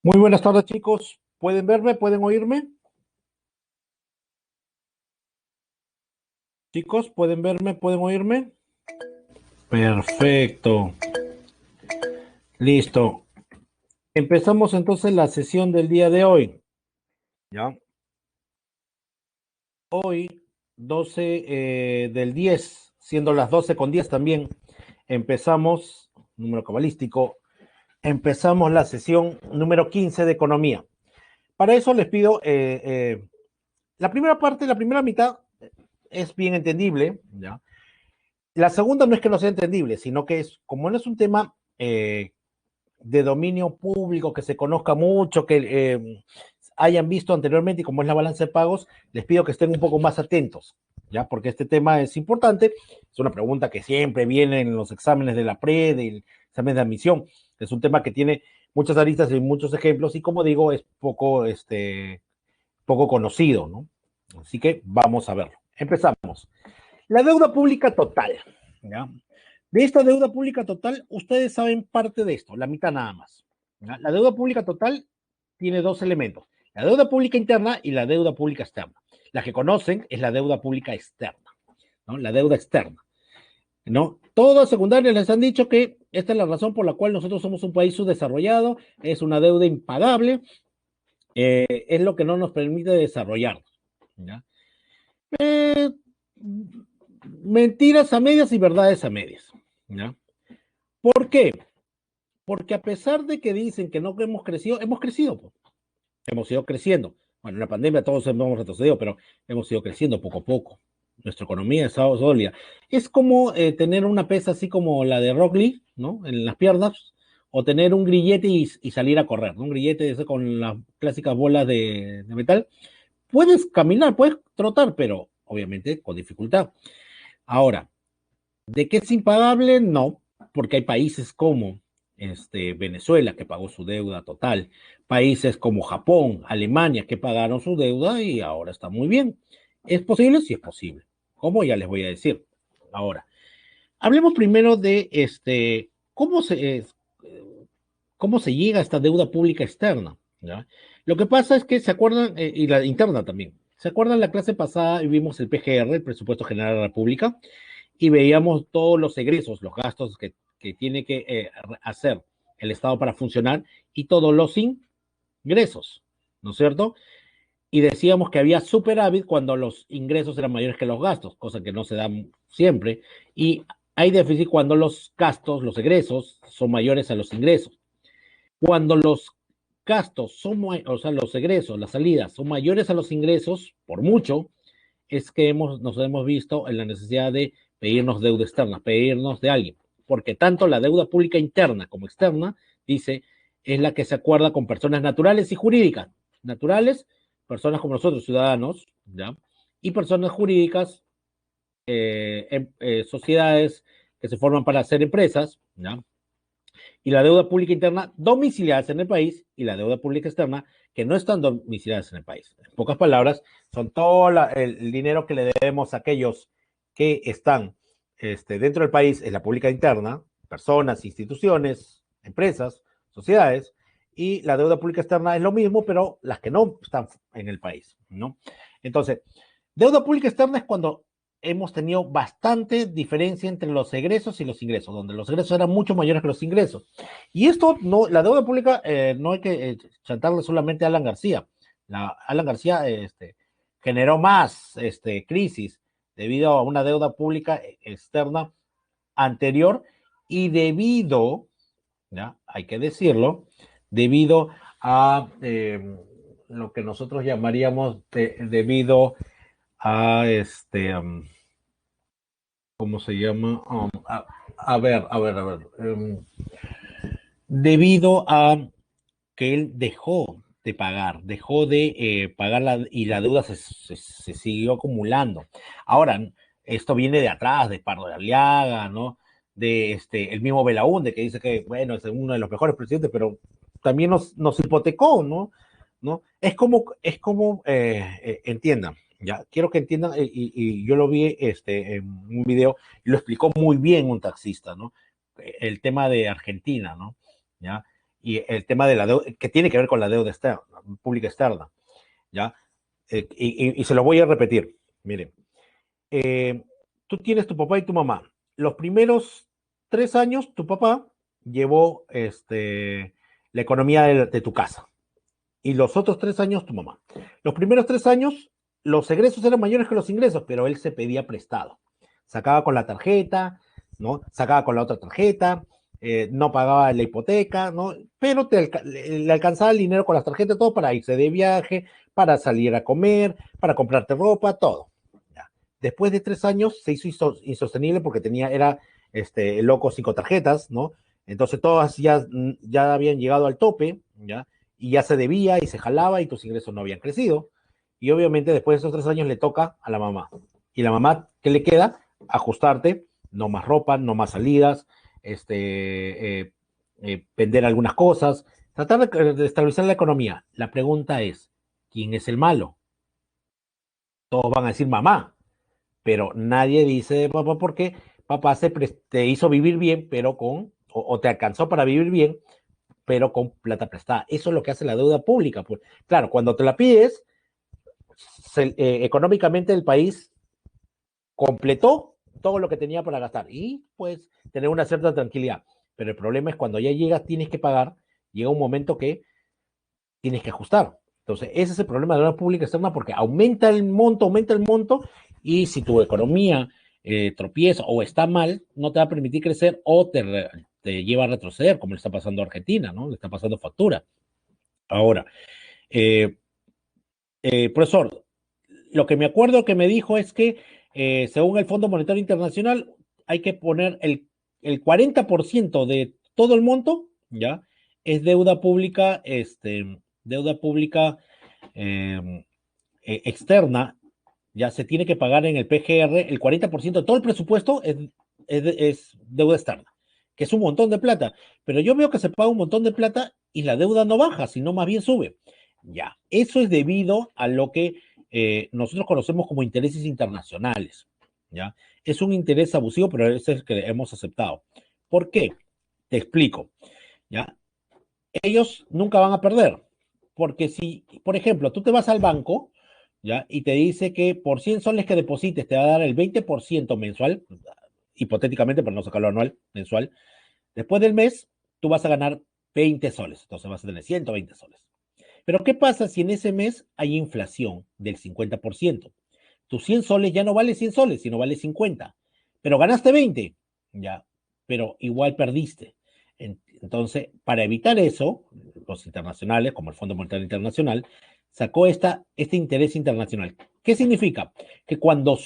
Muy buenas tardes, chicos. ¿Pueden verme? ¿Pueden oírme? Chicos, ¿pueden verme? ¿Pueden oírme? Perfecto. Listo. Empezamos entonces la sesión del día de hoy. ¿Ya? Hoy, 12 del 10, siendo las 12:10 también, empezamos, número cabalístico, empezamos la sesión número 15 de economía. Para eso les pido, la primera parte, la primera mitad es bien entendible, ¿ya? La segunda no es que no sea entendible, sino que es, como no es un tema de dominio público, que se conozca mucho, que hayan visto anteriormente, y como es la balanza de pagos, les pido que estén un poco más atentos, ¿ya? Porque este tema es importante, es una pregunta que siempre viene en los exámenes de la PRE, del examen de admisión, es un tema que tiene muchas aristas y muchos ejemplos, y como digo, es poco conocido, ¿no? Así que vamos a verlo. Empezamos. La deuda pública total, ¿ya? De esta deuda pública total, ustedes saben parte de esto, la mitad nada más, ¿ya? La deuda pública total tiene dos elementos, la deuda pública interna y la deuda pública externa. La que conocen es la deuda pública externa, ¿no? La deuda externa, ¿no? Todos secundarios les han dicho que esta es la razón por la cual nosotros somos un país subdesarrollado, es una deuda impagable, es lo que no nos permite desarrollarnos, ¿ya? Eh, Mentiras a medias y verdades a medias, ¿ya? ¿Por qué? Porque a pesar de que dicen que no hemos crecido, pues. Hemos ido creciendo. Bueno, en la pandemia todos hemos retrocedido, pero hemos ido creciendo poco a poco. Nuestra economía está sólida. Es como tener una pesa así como la de Rock Lee, ¿no? En las piernas, o tener un grillete y salir a correr, ¿no? Un grillete ese con las clásicas bolas de metal. Puedes caminar, puedes trotar, pero obviamente con dificultad. Ahora, ¿de qué es impagable? No, porque hay países como Venezuela, que pagó su deuda total, países como Japón, Alemania, que pagaron su deuda y ahora está muy bien. ¿Es posible? Sí es posible. ¿Cómo? Ya les voy a decir. Ahora, hablemos primero de cómo se llega a esta deuda pública externa, ¿ya? Lo que pasa es que se acuerdan, y la interna también, ¿se acuerdan la clase pasada y vimos el PGR, el Presupuesto General de la República? Y veíamos todos los egresos, los gastos que tiene que hacer el Estado para funcionar y todos los ingresos, ¿no es cierto? Y decíamos que había superávit cuando los ingresos eran mayores que los gastos, cosa que no se da siempre, y hay déficit cuando los gastos, los egresos, son mayores a los ingresos. Cuando los gastos son, o sea, los egresos, las salidas son mayores a los ingresos, por mucho, es que nos hemos visto en la necesidad de pedirnos deuda externa, pedirnos de alguien, porque tanto la deuda pública interna como externa, dice, es la que se acuerda con personas naturales y jurídicas. Naturales, personas como nosotros, ciudadanos, ¿ya? Y personas jurídicas, sociedades que se forman para hacer empresas, ¿ya? Y la deuda pública interna domiciliadas en el país y la deuda pública externa que no están domiciliadas en el país. En pocas palabras, son todo el dinero que le debemos a aquellos que están dentro del país, es la pública interna, personas, instituciones, empresas, sociedades, y la deuda pública externa es lo mismo, pero las que no están en el país, ¿no? Entonces, deuda pública externa es cuando hemos tenido bastante diferencia entre los egresos y los ingresos, donde los egresos eran mucho mayores que los ingresos. Y esto, no, la deuda pública, no hay que chantarle solamente a Alan García. Alan García generó más crisis debido a una deuda pública externa anterior y debido, ¿ya? Hay que decirlo, debido a lo que nosotros llamaríamos debido a ¿cómo se llama? A ver. Debido a que él dejó de pagar y la deuda se siguió acumulando. Ahora, esto viene de atrás, de Pardo de Aliaga, ¿no? De el mismo Belaúnde, que dice que, bueno, es uno de los mejores presidentes, pero también nos hipotecó, ¿no? ¿No? Es como entiendan, ya, quiero que entiendan, y yo lo vi en un video, y lo explicó muy bien un taxista, ¿no? El tema de Argentina, ¿no? ¿Ya? y el tema de la deuda, que tiene que ver con la deuda externa, pública externa, ¿ya? Y se lo voy a repetir. Miren, tú tienes tu papá y tu mamá. Los primeros 3 años, tu papá llevó la economía de tu casa. Y los otros 3 años, tu mamá. Los primeros 3 años, los egresos eran mayores que los ingresos, pero él se pedía prestado. Sacaba con la tarjeta, ¿no? Sacaba con la otra tarjeta, no pagaba la hipoteca, ¿no? Pero le alcanzaba el dinero con las tarjetas, todo para irse de viaje, para salir a comer, para comprarte ropa, todo. ¿Ya? Después de 3 años se hizo insostenible porque era loco 5 tarjetas, ¿no? Entonces todas ya habían llegado al tope, ¿ya? Y ya se debía y se jalaba y tus ingresos no habían crecido. Y obviamente después de esos 3 años le toca a la mamá. Y la mamá, ¿qué le queda? Ajustarte, no más ropa, no más salidas, vender algunas cosas, tratar de estabilizar la economía. La pregunta es, ¿quién es el malo? Todos van a decir mamá, pero nadie dice papá porque papá te hizo vivir bien, pero o te alcanzó para vivir bien, pero con plata prestada. Eso es lo que hace la deuda pública. Pues, claro, cuando te la pides, económicamente el país completó todo lo que tenía para gastar y pues tener una cierta tranquilidad. Pero el problema es cuando ya llegas, tienes que pagar, llega un momento que tienes que ajustar. Entonces, ese es el problema de la deuda pública externa porque aumenta el monto y si tu economía tropieza o está mal, no te va a permitir crecer o te lleva a retroceder, como le está pasando a Argentina, ¿no? Le está pasando factura. Ahora, eh, profesor, lo que me acuerdo que me dijo es que según el Fondo Monetario Internacional hay que poner el 40% de todo el monto, ¿ya? Es deuda pública eh, externa, ya se tiene que pagar en el PGR, el 40% de todo el presupuesto es deuda externa, que es un montón de plata, pero yo veo que se paga un montón de plata y la deuda no baja, sino más bien sube. Ya, eso es debido a lo que nosotros conocemos como intereses internacionales, ¿ya? Es un interés abusivo, pero ese es el que hemos aceptado. ¿Por qué? Te explico, ¿ya? Ellos nunca van a perder, porque si, por ejemplo, tú te vas al banco, ¿ya? Y te dice que por 100 soles que deposites te va a dar el 20% mensual, hipotéticamente, para no sacarlo anual, mensual, después del mes, tú vas a ganar 20 soles, entonces vas a tener 120 soles. Pero ¿qué pasa si en ese mes hay inflación del 50%? Tus 100 soles ya no vale 100 soles, sino vale 50. Pero ganaste 20, ya, pero igual perdiste. Entonces, para evitar eso, los internacionales, como el Fondo Monetario Internacional, sacó este interés internacional. ¿Qué significa? Que cuando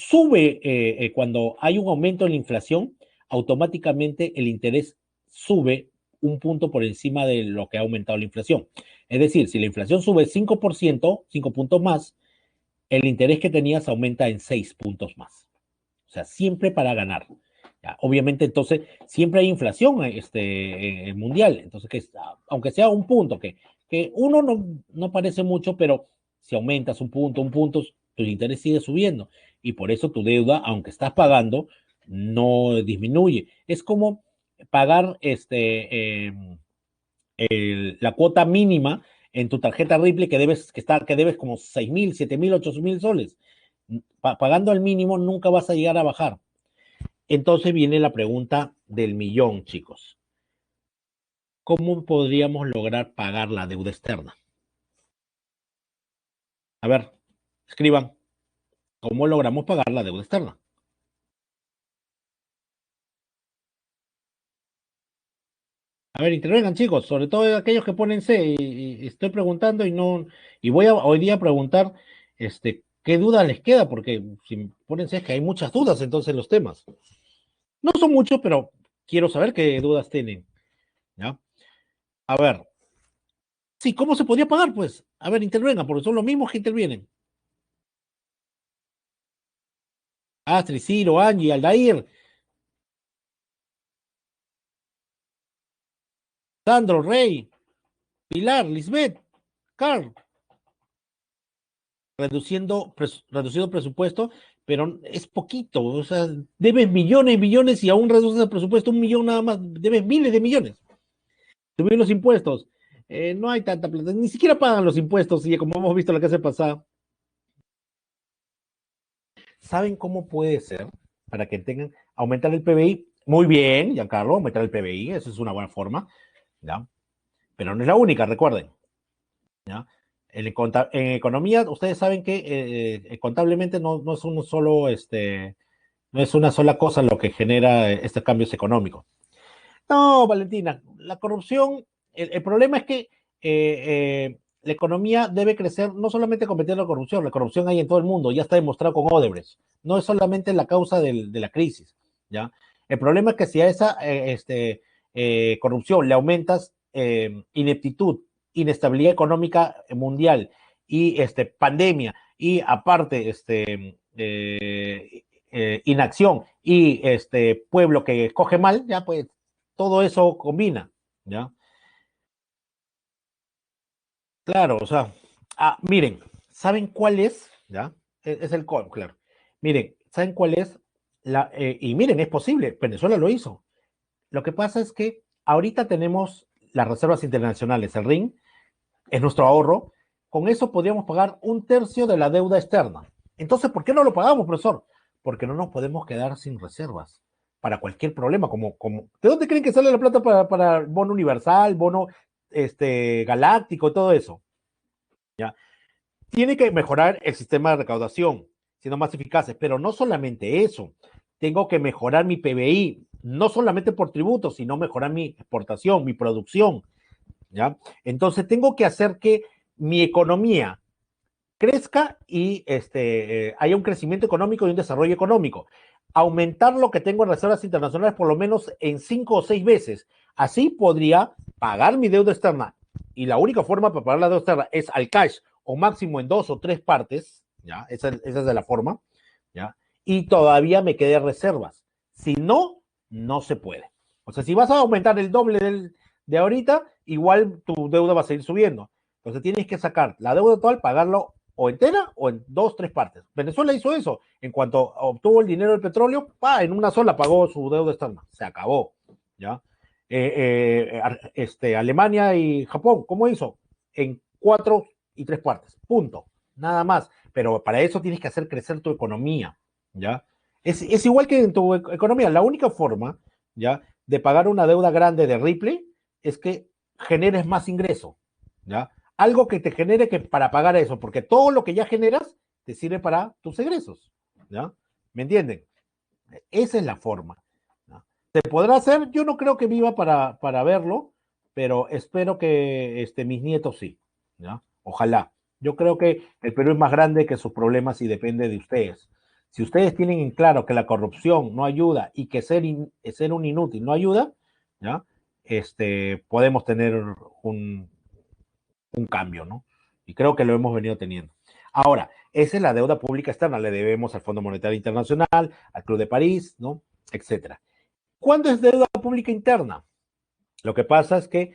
cuando hay un aumento en la inflación, automáticamente el interés sube un punto por encima de lo que ha aumentado la inflación. Es decir, si la inflación sube 5%, 5 puntos más, el interés que tenías aumenta en 6 puntos más. O sea, siempre para ganar. Ya, obviamente, entonces, siempre hay inflación mundial. Entonces, aunque sea un punto, que uno no parece mucho, pero si aumentas un punto, tu interés sigue subiendo. Y por eso tu deuda, aunque estás pagando, no disminuye. Es como pagar la cuota mínima en tu tarjeta Ripley que debes como 6,000, 7,000, 8,000 soles. Pagando al mínimo nunca vas a llegar a bajar. Entonces viene la pregunta del millón, chicos. ¿Cómo podríamos lograr pagar la deuda externa? A ver, escriban. ¿Cómo logramos pagar la deuda externa? A ver, intervengan, chicos, sobre todo aquellos que ponen C. Y estoy preguntando y no, y voy a hoy día preguntar, qué duda les queda, porque si ponen C es que hay muchas dudas entonces en los temas. No son muchos, pero quiero saber qué dudas tienen, ¿ya? A ver, sí, ¿cómo se podría pagar? Pues, a ver, intervengan, porque son los mismos que intervienen. Astrid, Ciro, Angie, Aldair, Sandro, Rey, Pilar, Lisbeth, Carl, reduciendo presupuesto, pero es poquito, o sea, debes millones y millones y aún reduces el presupuesto 1 millón nada más, debes miles de millones. Subir los impuestos. No hay tanta plata, ni siquiera pagan los impuestos, y como hemos visto la clase pasada. ¿Saben cómo puede ser para que tengan, aumentar el PBI? Muy bien, Giancarlo, aumentar el PBI, eso es una buena forma, ¿ya? Pero no es la única, recuerden, ¿ya? En economía, ustedes saben que contablemente no es uno solo, no es una sola cosa lo que genera estos cambios económicos. No, Valentina, la corrupción, el problema es que la economía debe crecer no solamente combatiendo la corrupción hay en todo el mundo, ya está demostrado con Odebrecht, no es solamente la causa de la crisis, ¿ya? El problema es que si a esa corrupción le aumentas ineptitud, inestabilidad económica mundial y pandemia y aparte inacción y pueblo que escoge mal, ya pues todo eso combina, ¿ya? Claro, o sea, miren, ¿saben cuál es? ¿Ya? Es el colmo, claro. Miren, ¿saben cuál es? Y miren, es posible, Venezuela lo hizo. Lo que pasa es que ahorita tenemos las reservas internacionales, el RIN, es nuestro ahorro, con eso podríamos pagar un tercio de la deuda externa. Entonces, ¿por qué no lo pagamos, profesor? Porque no nos podemos quedar sin reservas para cualquier problema, ¿de dónde creen que sale la plata para bono universal, bono galáctico, todo eso? ¿Ya? Tiene que mejorar el sistema de recaudación, siendo más eficaces, pero no solamente eso, tengo que mejorar mi PBI, no solamente por tributos, sino mejorar mi exportación, mi producción, ¿ya? Entonces tengo que hacer que mi economía crezca y haya un crecimiento económico y un desarrollo económico. Aumentar lo que tengo en reservas internacionales por lo menos en 5 o 6 veces. Así podría pagar mi deuda externa. Y la única forma para pagar la deuda externa es al cash o máximo en 2 o 3 partes. ¿Ya? Esa es de la forma. ¿Ya? Y todavía me quedé reservas. Si no, no se puede. O sea, si vas a aumentar el doble de ahorita, igual tu deuda va a seguir subiendo. Entonces tienes que sacar la deuda total, pagarlo o entera o en 2, 3 partes. Venezuela hizo eso. En cuanto obtuvo el dinero del petróleo, en una sola pagó su deuda externa. Se acabó. ¿Ya? Alemania y Japón, ¿cómo hizo? En 4 y 3 partes. Punto. Nada más. Pero para eso tienes que hacer crecer tu economía. ¿Ya? Es igual que en tu economía. La única forma, ¿ya?, de pagar una deuda grande de Ripley es que generes más ingreso. ¿Ya? Algo que te genere que para pagar eso, porque todo lo que ya generas te sirve para tus egresos, ¿ya? ¿Me entienden? Esa es la forma, ¿no? ¿Se podrá hacer? Yo no creo que viva para verlo, pero espero que mis nietos sí, ¿ya? Ojalá. Yo creo que el Perú es más grande que sus problemas y depende de ustedes. Si ustedes tienen en claro que la corrupción no ayuda y que ser un inútil no ayuda, ¿ya? Podemos tener un, un cambio, ¿no? Y creo que lo hemos venido teniendo. Ahora, esa es la deuda pública externa, le debemos al Fondo Monetario Internacional, al Club de París, ¿no? Etcétera. ¿Cuándo es deuda pública interna? Lo que pasa es que,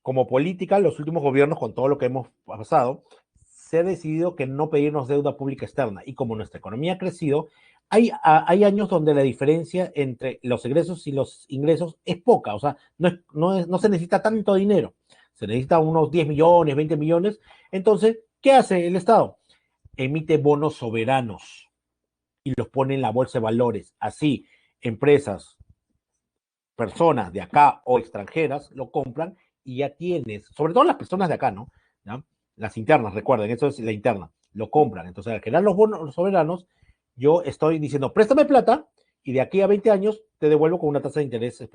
como política, los últimos gobiernos, con todo lo que hemos pasado, se ha decidido que no pedirnos deuda pública externa. Y como nuestra economía ha crecido, hay años donde la diferencia entre los egresos y los ingresos es poca, o sea, no se necesita tanto dinero, se necesita unos 10 millones, 20 millones. Entonces, ¿qué hace el Estado? Emite bonos soberanos y los pone en la bolsa de valores. Así, empresas, personas de acá o extranjeras lo compran y ya tienes, sobre todo las personas de acá, ¿no? ¿Ya? Las internas, recuerden, eso es la interna, lo compran. Entonces, al generar los bonos soberanos, yo estoy diciendo, préstame plata y de aquí a 20 años te devuelvo con una tasa de interés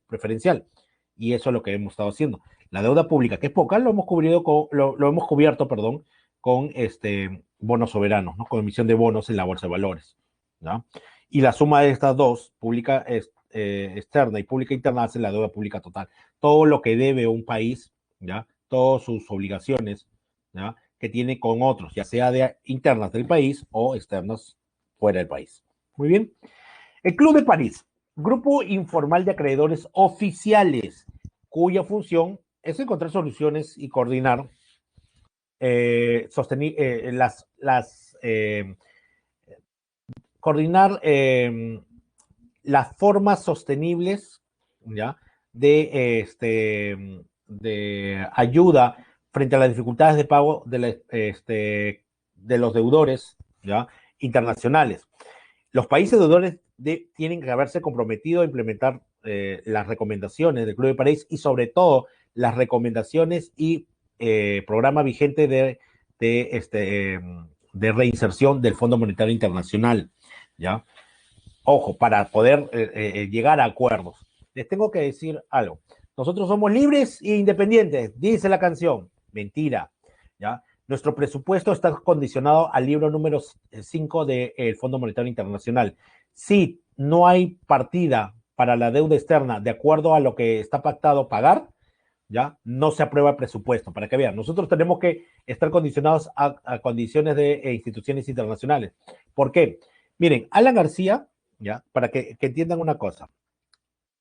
preferencial. Y eso es lo que hemos estado haciendo. La deuda pública, que es poca, lo hemos cubierto, perdón, con bonos soberanos, ¿no? Con emisión de bonos en la bolsa de valores. ¿No? Y la suma de estas dos, pública externa y pública interna, hace la deuda pública total. Todo lo que debe un país, ¿ya? Todas sus obligaciones, ¿ya?, que tiene con otros, ya sea internas del país o externas fuera del país. Muy bien. El Club de París, grupo informal de acreedores oficiales, cuya función es encontrar soluciones y coordinar coordinar las formas sostenibles, ¿ya?, de ayuda frente a las dificultades de pago de los deudores, ¿ya? Internacionales. Los países deudores tienen que haberse comprometido a implementar las recomendaciones del Club de París y sobre todo las recomendaciones y programa vigente de reinserción del Fondo Monetario Internacional, ¿ya? Ojo, para poder llegar a acuerdos. Les tengo que decir algo. Nosotros somos libres e independientes, dice la canción. Mentira, ¿ya? Nuestro presupuesto está condicionado al libro número 5 del Fondo Monetario Internacional. Si no hay partida para la deuda externa de acuerdo a lo que está pactado pagar, ¿ya? No se aprueba el presupuesto, para que vean. Nosotros tenemos que estar condicionados a condiciones de instituciones internacionales. ¿Por qué? Miren, Alan García, ¿ya? Para que entiendan una cosa.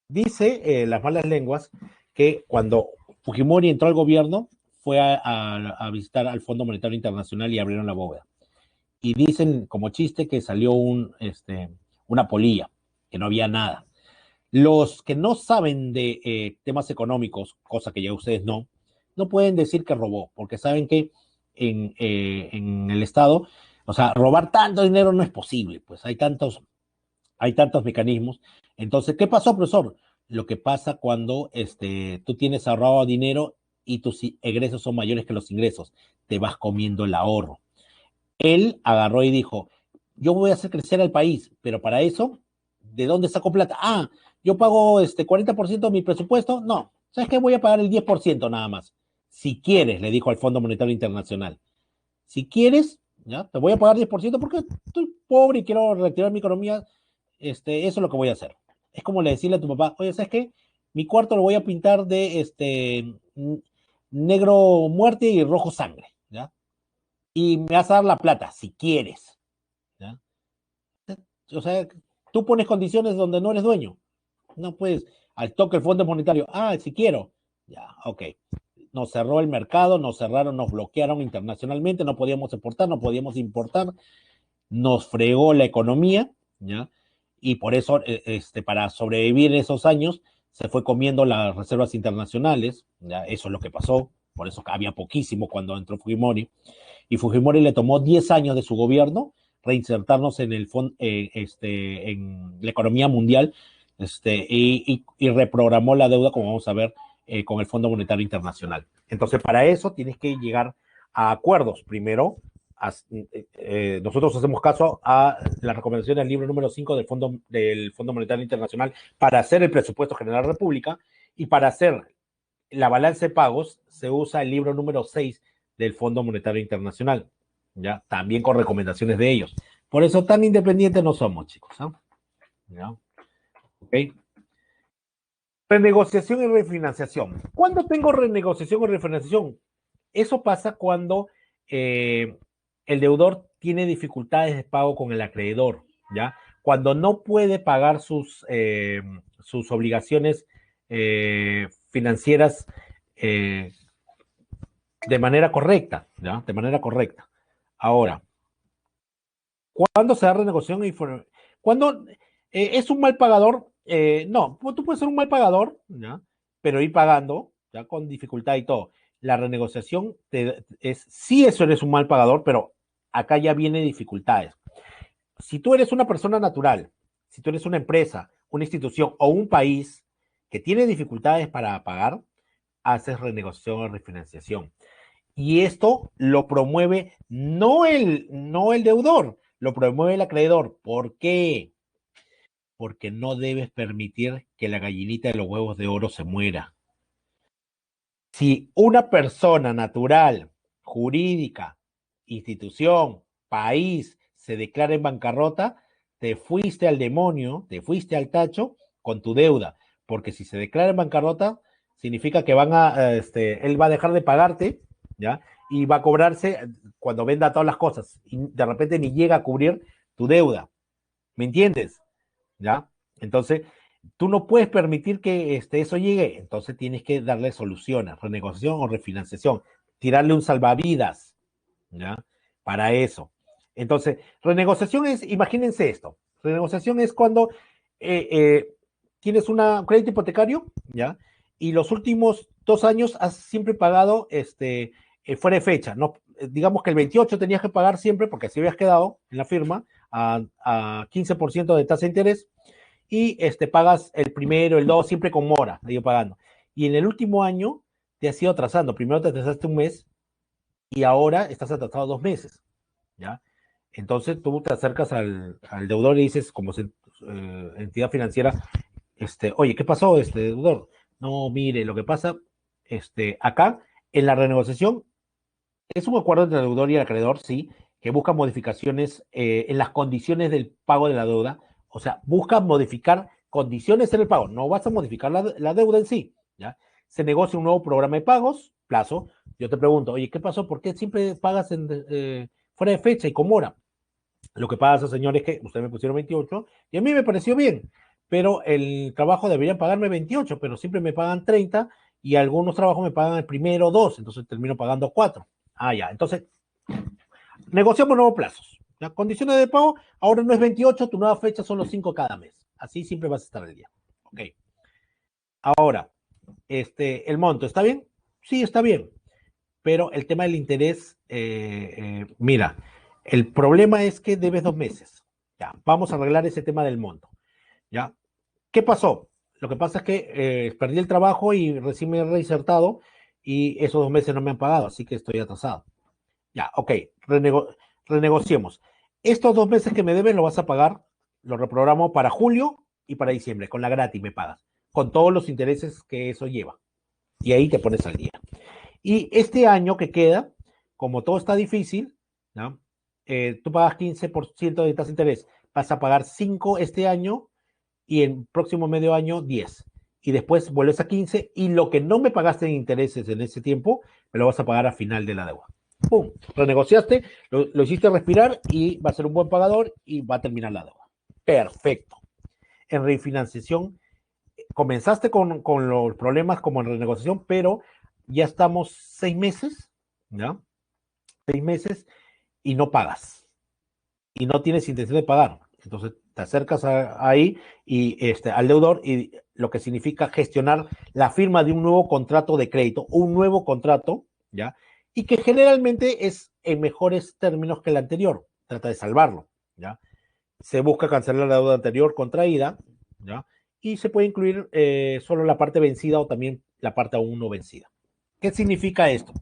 Dice las malas lenguas que cuando Fujimori entró al gobierno fue a visitar al Fondo Monetario Internacional y abrieron la bóveda. Y dicen como chiste que salió una polilla, que no había nada. Los que no saben de temas económicos, cosa que ya ustedes no pueden decir que robó, porque saben que en el Estado, o sea, robar tanto dinero no es posible, pues hay tantos mecanismos. Entonces, ¿qué pasó, profesor? Lo que pasa cuando tú tienes ahorrado dinero y tus egresos son mayores que los ingresos, te vas comiendo el ahorro. Él agarró y dijo, yo voy a hacer crecer al país, pero para eso, ¿de dónde saco plata? Ah, yo pago 40% de mi presupuesto. No, ¿sabes qué? Voy a pagar el 10% nada más. Si quieres, le dijo al Fondo Monetario Internacional, si quieres, ya, te voy a pagar 10% porque estoy pobre y quiero retirar mi economía, eso es lo que voy a hacer. Es como le decirle a tu papá, oye, ¿sabes qué? Mi cuarto lo voy a pintar de negro muerte y rojo sangre, ¿ya? Y me vas a dar la plata, si quieres, ¿ya? O sea, tú pones condiciones donde no eres dueño. No puedes, al toque el Fondo Monetario, ah, si quiero, ya, ok. Nos cerró el mercado, nos cerraron, nos bloquearon internacionalmente, no podíamos exportar, no podíamos importar, nos fregó la economía, ¿ya? Y por eso, para sobrevivir esos años, se fue comiendo las reservas internacionales, ¿ya? Eso es lo que pasó, por eso había poquísimo cuando entró Fujimori, y Fujimori le tomó 10 años de su gobierno reinsertarnos en la economía mundial y reprogramó la deuda, como vamos a ver, con el Fondo Monetario Internacional. Entonces, para eso tienes que llegar a acuerdos. Primero, nosotros hacemos caso a la recomendación del libro número 5 del Fondo Monetario Internacional para hacer el presupuesto general de la República, y para hacer la balanza de pagos se usa el libro número 6 del Fondo Monetario Internacional, ¿ya? También con recomendaciones de ellos. Por eso tan independientes no somos, chicos, ¿no? ¿Ya? ¿Ok? Renegociación y refinanciación. ¿Cuándo tengo renegociación o refinanciación? Eso pasa cuando el deudor tiene dificultades de pago con el acreedor, ¿ya? Cuando no puede pagar sus obligaciones financieras de manera correcta, ¿ya? De manera correcta. Ahora, ¿cuándo se da renegociación? ¿Cuándo es un mal pagador? No, tú puedes ser un mal pagador, ¿ya? Pero ir pagando, ¿ya? Con dificultad y todo. La renegociación es, sí, eso eres un mal pagador, pero acá ya viene dificultades. Si tú eres una persona natural, si tú eres una empresa, una institución o un país que tiene dificultades para pagar, haces renegociación o refinanciación. Y esto lo promueve no el deudor, lo promueve el acreedor. ¿Por qué? Porque no debes permitir que la gallinita de los huevos de oro se muera. Si una persona natural, jurídica, institución, país, se declara en bancarrota, te fuiste al demonio, te fuiste al tacho con tu deuda. Porque si se declara en bancarrota, significa que él va a dejar de pagarte, ¿ya? Y va a cobrarse cuando venda todas las cosas. Y de repente ni llega a cubrir tu deuda. ¿Me entiendes? ¿Ya? Entonces, tú no puedes permitir que eso llegue, entonces tienes que darle soluciones, renegociación o refinanciación, tirarle un salvavidas, ¿ya? Para eso. Entonces, renegociación es, imagínense esto, renegociación es cuando eh, eh, tienes un crédito hipotecario, ¿ya? Y los últimos 2 años has siempre pagado fuera de fecha, ¿no? Digamos que el 28 tenías que pagar siempre, porque así habías quedado en la firma, a 15% de tasa de interés, y pagas el primero, el 2, siempre con mora, ahí pagando. Y en el último año te has ido atrasando. Primero te atrasaste un mes y ahora estás atrasado 2 meses, ¿ya? Entonces tú te acercas al deudor y dices, como entidad financiera, oye, ¿qué pasó, deudor? No, mire, lo que pasa, acá, en la renegociación, es un acuerdo entre el deudor y el acreedor, sí, que busca modificaciones en las condiciones del pago de la deuda. O sea, busca modificar condiciones en el pago. No vas a modificar la deuda en sí, ¿ya? Se negocia un nuevo programa de pagos, plazo. Yo te pregunto, oye, ¿qué pasó? ¿Por qué siempre pagas fuera de fecha y con mora? Lo que pasa, señor, es que ustedes me pusieron 28 y a mí me pareció bien, pero el trabajo deberían pagarme 28, pero siempre me pagan 30 y algunos trabajos me pagan el primero 2, entonces termino pagando 4. Ah, ya, entonces negociamos nuevos plazos. Las condiciones de pago ahora no es 28, tu nueva fecha son los 5 cada mes. Así siempre vas a estar al día. Ok. Ahora, el monto, ¿está bien? Sí, está bien. Pero el tema del interés, mira, el problema es que debes 2 meses. Ya, vamos a arreglar ese tema del monto. ¿Ya? ¿Qué pasó? Lo que pasa es que perdí el trabajo y recién me he reinsertado y esos 2 meses no me han pagado, así que estoy atrasado. Ya, ok, renegociemos. Estos 2 meses que me debes lo vas a pagar, lo reprogramo para julio y para diciembre, con la gratis me pagas, con todos los intereses que eso lleva. Y ahí te pones al día. Y este año que queda, como todo está difícil, ¿no? Tú pagas 15% de tasa de interés, vas a pagar 5 este año y en próximo medio año 10. Y después vuelves a 15 y lo que no me pagaste en intereses en ese tiempo, me lo vas a pagar a final de la deuda. ¡Pum! Renegociaste, lo hiciste respirar y va a ser un buen pagador y va a terminar la deuda. Perfecto. En refinanciación, comenzaste con los problemas como en renegociación, pero ya estamos 6 meses, ¿ya? 6 meses y no pagas. Y no tienes intención de pagar. Entonces te acercas ahí y al deudor y lo que significa gestionar la firma de un nuevo contrato de crédito, un nuevo contrato, ¿ya? Y que generalmente es en mejores términos que el anterior. Trata de salvarlo, ¿ya? Se busca cancelar la deuda anterior contraída, ¿ya? Y se puede incluir solo la parte vencida o también la parte aún no vencida. ¿Qué significa esto?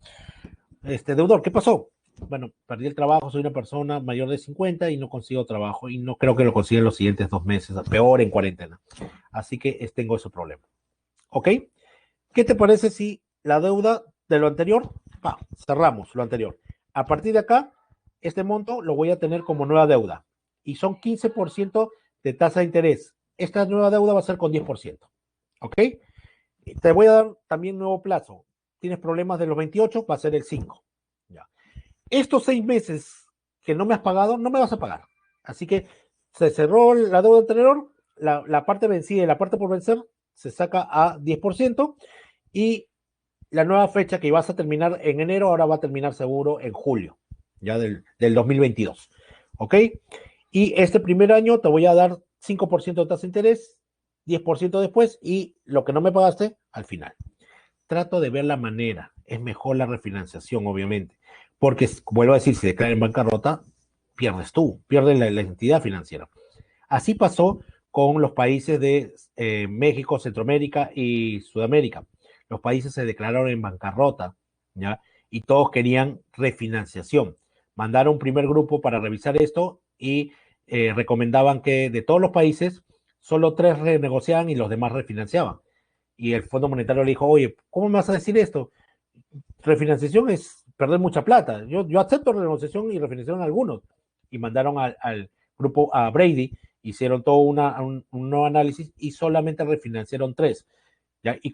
Deudor, ¿qué pasó? Bueno, perdí el trabajo, soy una persona mayor de 50 y no consigo trabajo y no creo que lo consiga en los siguientes 2 meses, peor en cuarentena. Así que tengo ese problema. ¿Ok? ¿Qué te parece si la deuda de lo anterior, cerramos lo anterior? A partir de acá, este monto lo voy a tener como nueva deuda y son 15% de tasa de interés. Esta nueva deuda va a ser con 10%. ¿Ok? Te voy a dar también nuevo plazo. Tienes problemas de los 28, va a ser el 5. Ya. Estos 6 meses que no me has pagado, no me vas a pagar. Así que se cerró la deuda anterior, la parte vencida y la parte por vencer se saca a 10% y la nueva fecha que ibas a terminar en enero, ahora va a terminar seguro en julio, ya del 2022. ¿Ok? Y este primer año te voy a dar 5% de tasa de interés, 10% después y lo que no me pagaste al final. Trato de ver la manera. Es mejor la refinanciación, obviamente. Porque, vuelvo a decir, si declaran en bancarrota, pierdes tú, pierdes la entidad financiera. Así pasó con los países de México, Centroamérica y Sudamérica. Los países se declararon en bancarrota, ¿ya? Y todos querían refinanciación. Mandaron un primer grupo para revisar esto y recomendaban que de todos los países, solo 3 renegociaban y los demás refinanciaban. Y el Fondo Monetario le dijo, oye, ¿cómo me vas a decir esto? Refinanciación es perder mucha plata. Yo acepto renegociación y refinanciaron algunos. Y mandaron al grupo, a Brady, hicieron todo un nuevo análisis y solamente refinanciaron 3. ¿Ya? Y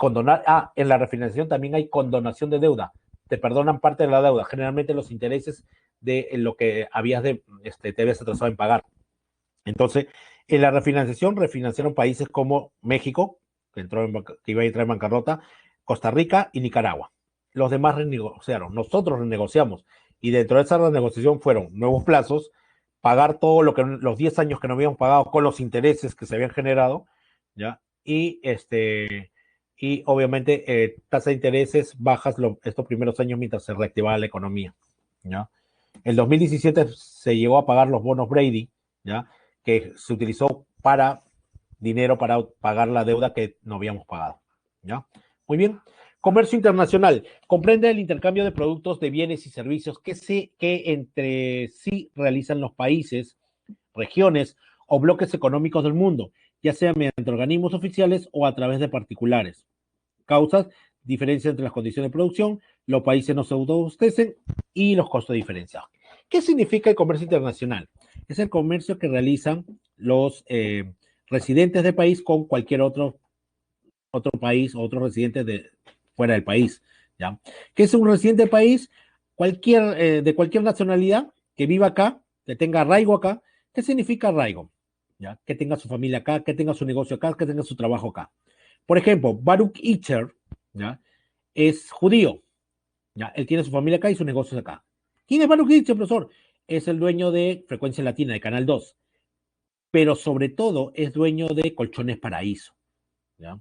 en la refinanciación también hay condonación de deuda. Te perdonan parte de la deuda, generalmente los intereses de lo que te habías atrasado en pagar. Entonces, en la refinanciaron países como México, que iba a entrar en bancarrota, Costa Rica y Nicaragua. Los demás renegociaron, nosotros renegociamos. Y dentro de esa renegociación fueron nuevos plazos, pagar todo los 10 años que no habíamos pagado con los intereses que se habían generado, ¿ya? y obviamente tasa de intereses bajas estos primeros años mientras se reactivaba la economía, ¿ya? En 2017 se llegó a pagar los bonos Brady, ¿ya? Que se utilizó para dinero para pagar la deuda que no habíamos pagado, ¿ya? Muy bien. Comercio internacional comprende el intercambio de productos, de bienes y servicios que entre sí realizan los países, regiones o bloques económicos del mundo, ya sea mediante organismos oficiales o a través de particulares. Causas: diferencia entre las condiciones de producción, los países no se autoabastecen y los costos diferenciados. ¿Qué significa el comercio internacional? Es el comercio que realizan los residentes del país con cualquier otro país o otros residentes de fuera del país, ¿ya? ¿Qué es un residente del país? De cualquier nacionalidad que viva acá, que tenga arraigo acá. ¿Qué significa arraigo? ¿Ya? Que tenga su familia acá, que tenga su negocio acá, que tenga su trabajo acá. Por ejemplo, Baruch Itcher, ¿ya? Es judío, ¿ya? Él tiene su familia acá y sus negocios acá. ¿Quién es Baruch Itcher, profesor? Es el dueño de Frecuencia Latina, de Canal 2, pero sobre todo es dueño de Colchones Paraíso, ¿ya?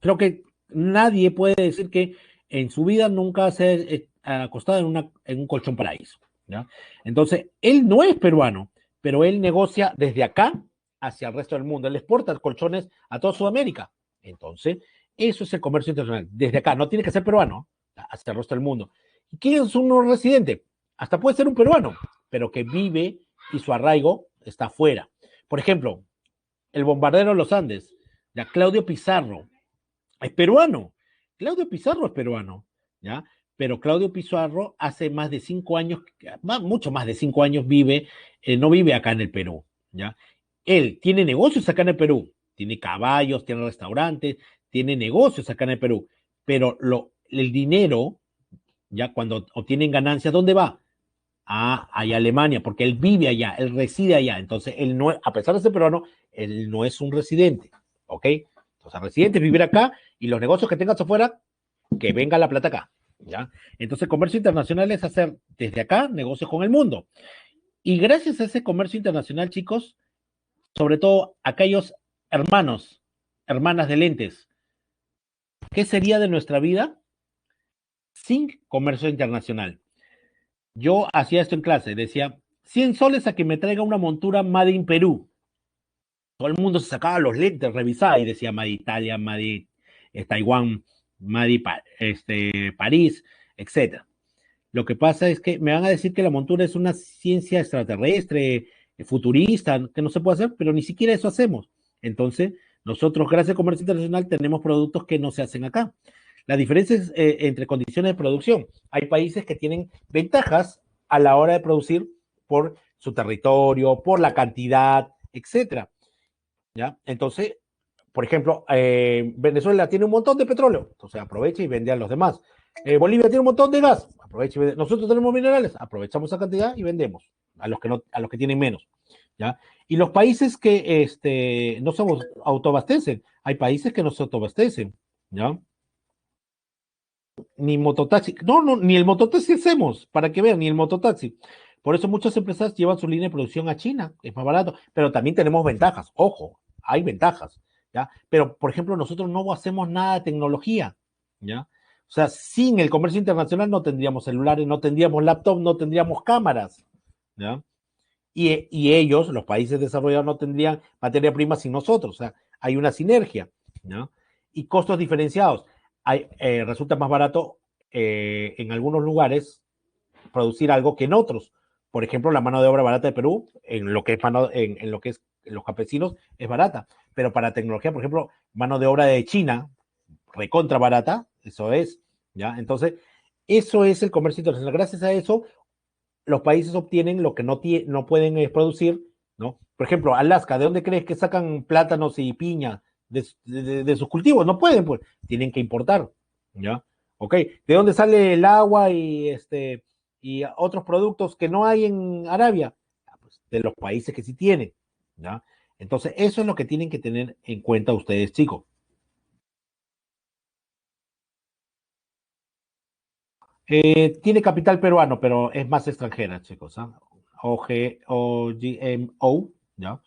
Creo que nadie puede decir que en su vida nunca se ha acostado en un colchón paraíso, ¿ya? Entonces, él no es peruano, pero él negocia desde acá hacia el resto del mundo. Él exporta colchones a toda Sudamérica. Entonces, eso es el comercio internacional. Desde acá, no tiene que ser peruano, hacia el resto del mundo. ¿Y quién es un no residente? Hasta puede ser un peruano, pero que vive y su arraigo está afuera. Por ejemplo, el bombardero de los Andes, ya Claudio Pizarro, es peruano. Claudio Pizarro es peruano, ¿ya? Pero Claudio Pizarro hace más de 5 años, mucho más de 5 años no vive acá en el Perú, ¿ya? Él tiene negocios acá en el Perú, tiene caballos, tiene restaurantes, tiene negocios acá en el Perú, pero el dinero, ya cuando obtienen ganancias, ¿dónde va? Allá a Alemania, porque él vive allá, él reside allá. Entonces, él no, a pesar de ser peruano, él no es un residente, ¿ok? Entonces, el residente es vivir acá y los negocios que tengas afuera, que venga la plata acá, ¿ya? Entonces, comercio internacional es hacer desde acá negocios con el mundo. Y gracias a ese comercio internacional, chicos, sobre todo aquellos hermanos, hermanas de lentes, ¿qué sería de nuestra vida sin comercio internacional? Yo hacía esto en clase, decía, 100 soles a que me traiga una montura Made in Perú. Todo el mundo se sacaba los lentes, revisaba y decía Made Italia, Made Taiwán, Made París, etc. Lo que pasa es que me van a decir que la montura es una ciencia extraterrestre, futurista, que no se puede hacer, pero ni siquiera eso hacemos. Entonces, nosotros, gracias al comercio internacional, tenemos productos que no se hacen acá. La diferencia es entre condiciones de producción. Hay países que tienen ventajas a la hora de producir por su territorio, por la cantidad, etcétera. ¿Ya? Entonces, por ejemplo, Venezuela tiene un montón de petróleo, entonces aprovecha y vende a los demás. Bolivia tiene un montón de gas, aprovecha y vende. Nosotros tenemos minerales, aprovechamos esa cantidad y vendemos a los que no, a los que tienen menos. ¿Ya? Y los países que no se autoabastecen, hay países que no se autoabastecen, ¿ya? Ni mototaxi, no, ni el mototaxi hacemos, para que vean, ni el mototaxi. Por eso muchas empresas llevan su línea de producción a China, es más barato, pero también tenemos ventajas, ojo, hay ventajas, ¿ya? Pero, por ejemplo, nosotros no hacemos nada de tecnología, ¿ya? O sea, sin el comercio internacional no tendríamos celulares, no tendríamos laptops, no tendríamos cámaras, ¿ya? Y ellos, los países desarrollados, no tendrían materia prima sin nosotros, o sea, hay una sinergia, ¿no? Y costos diferenciados. Resulta más barato en algunos lugares producir algo que en otros. Por ejemplo, la mano de obra barata de Perú, en lo que es en lo que es los campesinos, es barata. Pero para tecnología, por ejemplo, mano de obra de China, recontra barata, eso es, ¿ya? Entonces, eso es el comercio internacional. Gracias a eso, los países obtienen lo que no pueden producir, ¿no? Por ejemplo, Alaska, ¿de dónde crees que sacan plátanos y piña de sus cultivos? No pueden, pues, tienen que importar, ¿ya? Ok, ¿de dónde sale el agua y otros productos que no hay en Arabia? Pues, de los países que sí tienen, ¿ya? Entonces, eso es lo que tienen que tener en cuenta ustedes, chicos. Tiene capital peruano, pero es más extranjera, chicos. ¿Ah? OGMO, ¿ya?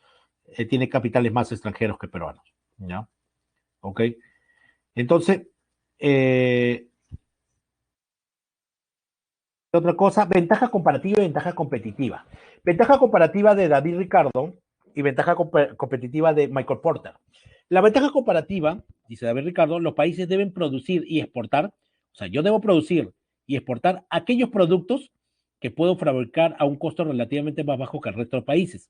Tiene capitales más extranjeros que peruanos. ¿ya? ¿Ok? Entonces, otra cosa, ventaja comparativa y ventaja competitiva. Ventaja comparativa de David Ricardo y ventaja competitiva de Michael Porter. La ventaja comparativa, dice David Ricardo, los países deben producir y exportar, o sea, yo debo producir y exportar aquellos productos que puedo fabricar a un costo relativamente más bajo que el resto de los países.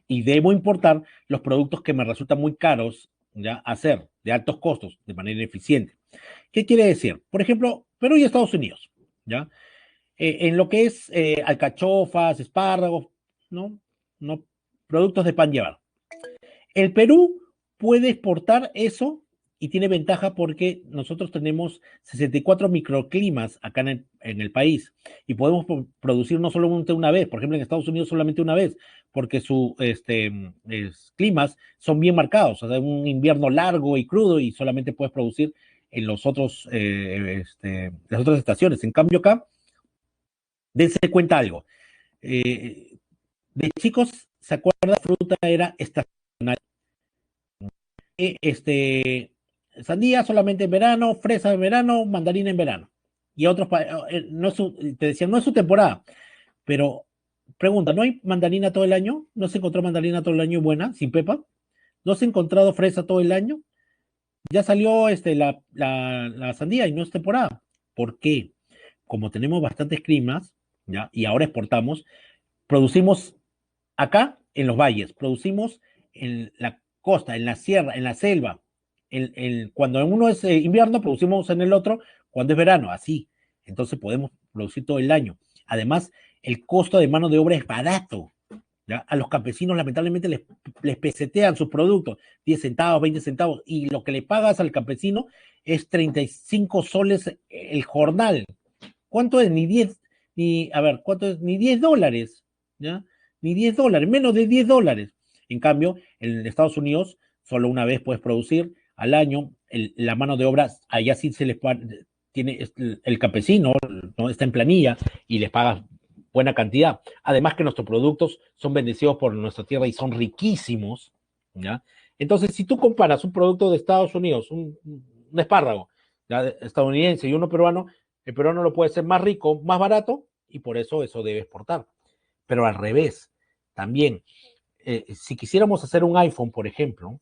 Y debo importar los productos que me resultan muy caros, ¿ya? Hacer, de altos costos, de manera eficiente. ¿Qué quiere decir? Por ejemplo, Perú y Estados Unidos, ¿ya? En lo que es alcachofas, espárragos, ¿no? ¿no? Productos de pan llevar. El Perú puede exportar eso y tiene ventaja porque nosotros tenemos 64 microclimas acá en el país y podemos producir no solamente una vez, por ejemplo en Estados Unidos solamente una vez, porque sus climas son bien marcados, o sea, un invierno largo y crudo y solamente puedes producir en los otros, las otras estaciones. En cambio acá, dense cuenta algo. De chicos, ¿se acuerda? Fruta era estacional. Sandía solamente en verano, fresa en verano, mandarina en verano. Y otros, no es te decían, no es su temporada, pero pregunta, ¿no hay mandarina todo el año? ¿No se encontró mandarina todo el año buena, sin pepa? ¿No se ha encontrado fresa todo el año? Ya salió la sandía y no es temporada. ¿Por qué? Como tenemos bastantes climas, ¿ya? Y ahora exportamos, producimos acá en los valles, producimos en la costa, en la sierra, en la selva. Cuando en uno es invierno, producimos en el otro cuando es verano, así. Entonces podemos producir todo el año. Además, el costo de mano de obra es barato. ¿Ya? A los campesinos lamentablemente les pesetean sus productos, 10 centavos, 20 centavos, y lo que le pagas al campesino es 35 soles el jornal. ¿Cuánto es? Ni 10, ni, a ver, ¿cuánto es? Ni $10, ¿ya? Ni $10, menos de $10. En cambio, en Estados Unidos, solo una vez puedes producir al año, la mano de obra, allá sí se les tiene, el campesino, ¿no? Está en planilla y les pagas buena cantidad. Además que nuestros productos son bendecidos por nuestra tierra y son riquísimos, ¿ya? Entonces, si tú comparas un producto de Estados Unidos, un espárrago, ¿ya? Estadounidense y uno peruano, el peruano lo puede ser más rico, más barato, y por eso debe exportar. Pero al revés, también, si quisiéramos hacer un iPhone, por ejemplo,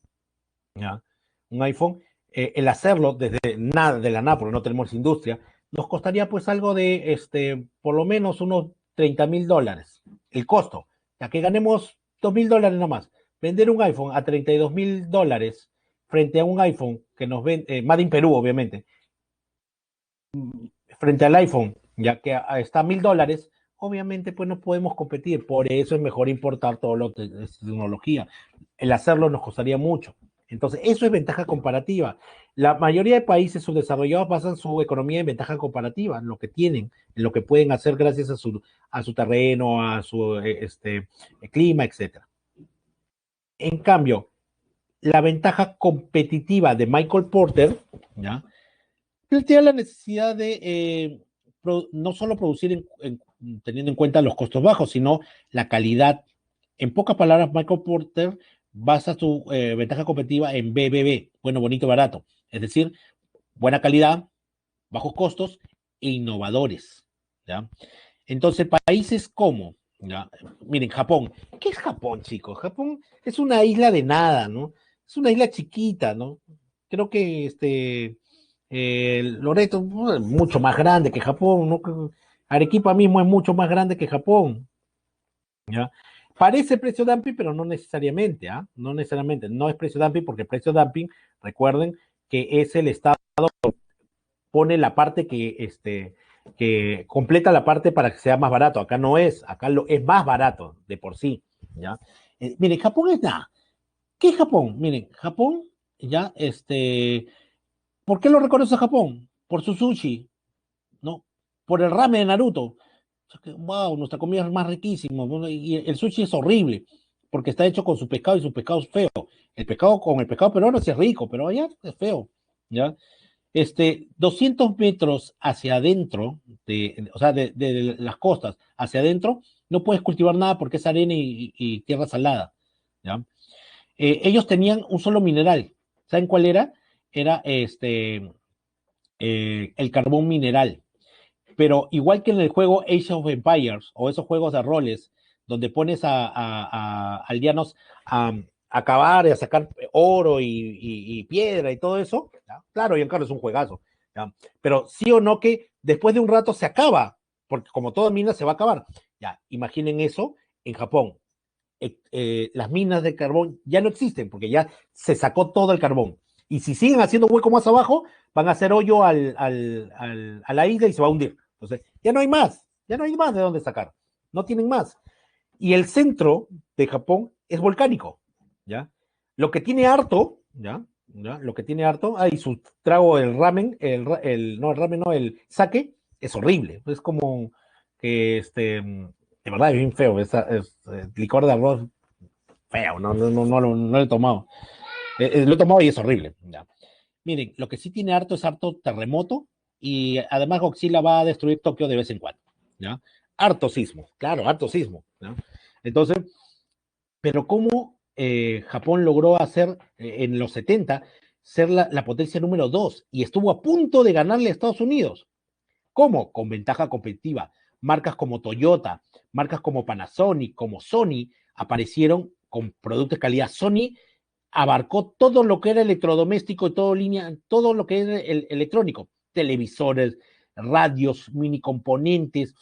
¿ya? Un iPhone, el hacerlo desde nada, de la nada, porque no tenemos industria, nos costaría pues algo de, por lo menos unos $30,000, el costo, ya que ganemos $2,000 nomás. Vender un iPhone a $32,000 frente a un iPhone que nos vende, Made in Perú, obviamente, frente al iPhone, ya que está a $1,000, obviamente pues no podemos competir. Por eso es mejor importar todo lo que es tecnología. El hacerlo nos costaría mucho. Entonces, eso es ventaja comparativa. La mayoría de países subdesarrollados basan su economía en ventaja comparativa, en lo que tienen, en lo que pueden hacer gracias a su terreno, a su clima, etc. En cambio, la ventaja competitiva de Michael Porter, ¿ya? Plantea la necesidad de no solo producir teniendo en cuenta los costos bajos, sino la calidad. En pocas palabras, Michael Porter basa su ventaja competitiva en BBB, bueno, bonito, barato. Es decir, buena calidad, bajos costos e innovadores. ¿Ya? Entonces, países como, ¿ya? Miren, Japón. ¿Qué es Japón, chicos? Japón es una isla de nada, ¿no? Es una isla chiquita, ¿no? Creo que Loreto es mucho más grande que Japón, ¿no? Arequipa mismo es mucho más grande que Japón, ¿ya? Parece precio dumping, pero no necesariamente, ¿ah? No necesariamente, no es precio dumping porque el precio dumping, recuerden que es el Estado pone la parte que completa la parte para que sea más barato. Acá no es, acá es más barato de por sí, ¿ya? Miren, Japón es nada. ¿Qué es Japón? Miren, Japón, ya, ¿por qué lo reconoce Japón? Por su sushi, ¿no? Por el ramen de Naruto. O sea wow, nuestra comida es más riquísima. Bueno, y el sushi es horrible, porque está hecho con su pescado y su pescado es feo. El pescado con el pescado peruano sí es rico, pero allá es feo, ¿ya? 200 metros hacia adentro, o sea, de las costas hacia adentro, no puedes cultivar nada porque es arena y tierra salada, ¿ya? ellos tenían un solo mineral. ¿Saben cuál era? Era el carbón mineral. Pero igual que en el juego Age of Empires o esos juegos de roles, donde pones a aldeanos a cavar y a sacar oro y piedra y todo eso, ¿ya? Claro, Giancarlo es un juegazo, ¿ya? Pero sí o no que después de un rato se acaba, porque como toda mina se va a acabar. Ya, imaginen eso en Japón. Las minas de carbón ya no existen porque ya se sacó todo el carbón. Y si siguen haciendo hueco más abajo, van a hacer hoyo a la isla y se va a hundir. Entonces, ya no hay más de dónde sacar. No tienen más. Y el centro de Japón es volcánico, ¿ya? Lo que tiene harto, ¿ya? ¿Ya? Lo que tiene harto, y su trago, el ramen, no, el ramen, no, el sake, es horrible. Es como que, de verdad, es bien feo. Licor de arroz feo, no lo he tomado. Lo he tomado y es horrible. ¿Ya? Miren, lo que sí tiene harto es harto terremoto y además Godzilla va a destruir Tokio de vez en cuando. ¿Ya? Harto sismo, claro, harto sismo. ¿Ya? Entonces, pero ¿cómo Japón logró hacer en los 70 ser la potencia número 2 y estuvo a punto de ganarle a Estados Unidos? ¿Cómo? Con ventaja competitiva. Marcas como Toyota, marcas como Panasonic, como Sony, aparecieron con productos de calidad. Sony abarcó todo lo que era electrodoméstico y todo lo que era el electrónico, televisores, radios, mini componentes,